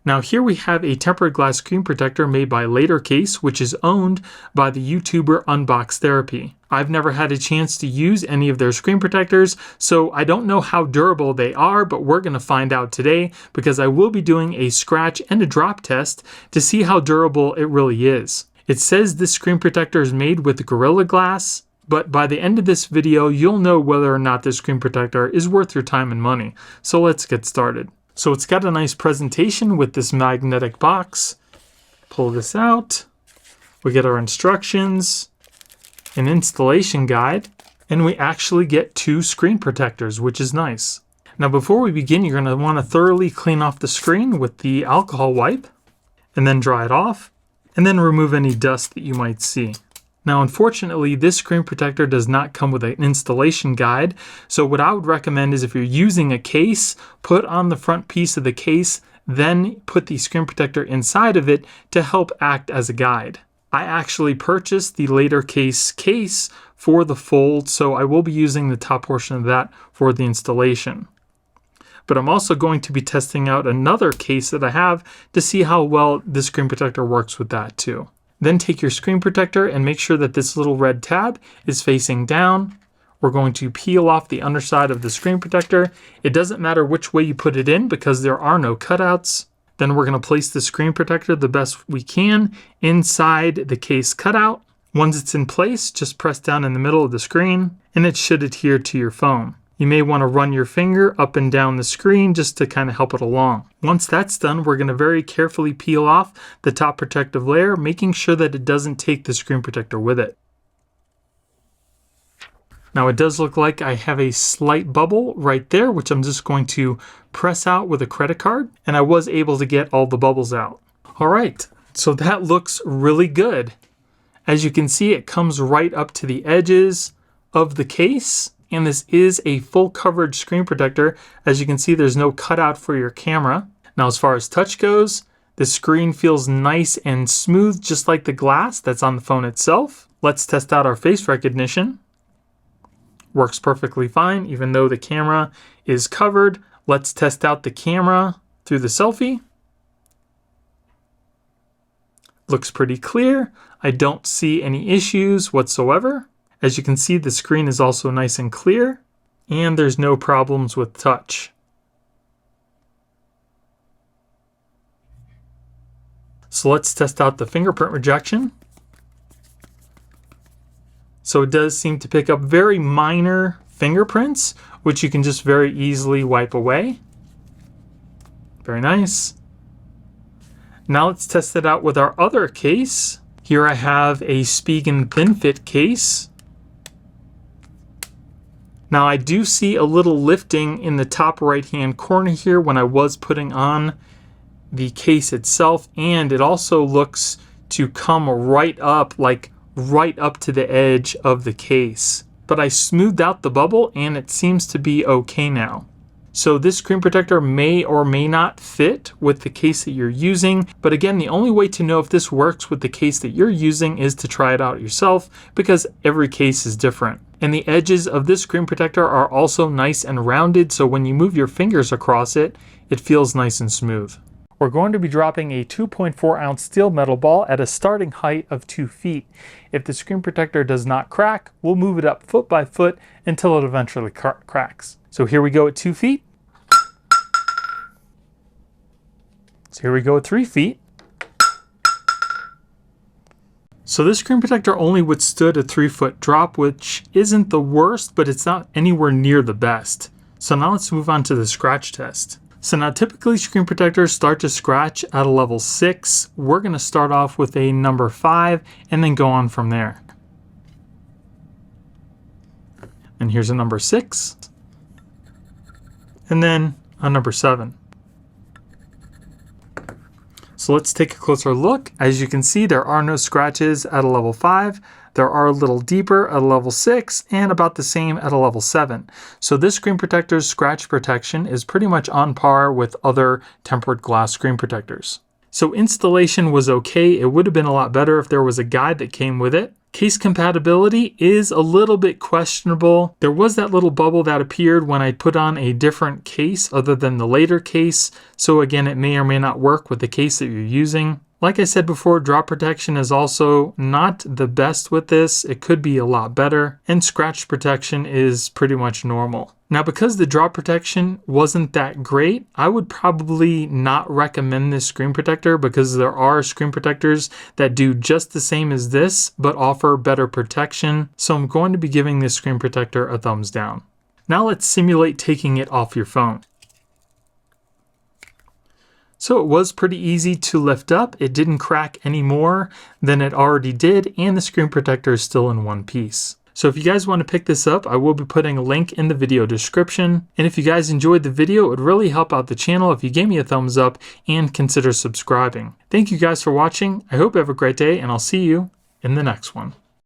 Now here we have a tempered glass screen protector made by LATERCASE, which is owned by the YouTuber Unbox Therapy. I've never had a chance to use any of their screen protectors, so I don't know how durable they are, but we're going to find out today because I will be doing a scratch and a drop test to see how durable it really is. It says this screen protector is made with Gorilla Glass, but by the end of this video, you'll know whether or not this screen protector is worth your time and money. So let's get started. So it's got a nice presentation with this magnetic box. Pull this out. We get our instructions, an installation guide, and we actually get 2 screen protectors, which is nice. Now before we begin, you're going to want to thoroughly clean off the screen with the alcohol wipe, and then dry it off, and then remove any dust that you might see. Now, unfortunately, this screen protector does not come with an installation guide. So what I would recommend is if you're using a case, put on the front piece of the case, then put the screen protector inside of it to help act as a guide. I actually purchased the LATERCASE case for the fold, so I will be using the top portion of that for the installation. But I'm also going to be testing out another case that I have to see how well the screen protector works with that too. Then take your screen protector and make sure that this little red tab is facing down. We're going to peel off the underside of the screen protector. It doesn't matter which way you put it in because there are no cutouts. Then we're going to place the screen protector the best we can inside the case cutout. Once it's in place, just press down in the middle of the screen and it should adhere to your phone. You may want to run your finger up and down the screen just to kind of help it along. Once that's done, we're going to very carefully peel off the top protective layer, making sure that it doesn't take the screen protector with it. Now it does look like I have a slight bubble right there, which I'm just going to press out with a credit card, and I was able to get all the bubbles out. All right, so that looks really good. As you can see, it comes right up to the edges of the case. And this is a full coverage screen protector. As you can see, there's no cutout for your camera. Now, as far as touch goes, the screen feels nice and smooth, just like the glass that's on the phone itself. Let's test out our face recognition. Works perfectly fine, even though the camera is covered. Let's test out the camera through the selfie. Looks pretty clear. I don't see any issues whatsoever. As you can see, the screen is also nice and clear, and there's no problems with touch. So let's test out the fingerprint rejection. So it does seem to pick up very minor fingerprints, which you can just very easily wipe away. Very nice. Now let's test it out with our other case. Here I have a Spigen ThinFit case. Now I do see a little lifting in the top right hand corner here when I was putting on the case itself, and it also looks to come right up, like right up to the edge of the case. But I smoothed out the bubble and it seems to be okay now. So this screen protector may or may not fit with the case that you're using, but again, the only way to know if this works with the case that you're using is to try it out yourself because every case is different. And the edges of this screen protector are also nice and rounded, so when you move your fingers across it, it feels nice and smooth. We're going to be dropping a 2.4 ounce steel metal ball at a starting height of 2 feet. If the screen protector does not crack, we'll move it up foot by foot until it eventually cracks. So here we go at 2 feet. So here we go at 3 feet. So this screen protector only withstood a 3-foot drop, which isn't the worst, but it's not anywhere near the best. So now let's move on to the scratch test. So now typically screen protectors start to scratch at a level 6. We're going to start off with a number 5 and then go on from there. And here's a number 6. And then a number 7. So let's take a closer look. As you can see, there are no scratches at a level 5. There are a little deeper at a level 6 and about the same at a level 7. So this screen protector's scratch protection is pretty much on par with other tempered glass screen protectors. So installation was okay. It would have been a lot better if there was a guide that came with it. Case compatibility is a little bit questionable. There was that little bubble that appeared when I put on a different case other than the LATERCASE, so again, it may or may not work with the case that you're using. Like I said before, drop protection is also not the best with this. It could be a lot better, and scratch protection is pretty much normal. Now, because the drop protection wasn't that great, I would probably not recommend this screen protector because there are screen protectors that do just the same as this, but offer better protection. So I'm going to be giving this screen protector a thumbs down. Now let's simulate taking it off your phone. So it was pretty easy to lift up. It didn't crack any more than it already did, and the screen protector is still in one piece. So if you guys want to pick this up, I will be putting a link in the video description. And if you guys enjoyed the video, it would really help out the channel if you gave me a thumbs up and consider subscribing. Thank you guys for watching. I hope you have a great day, and I'll see you in the next one.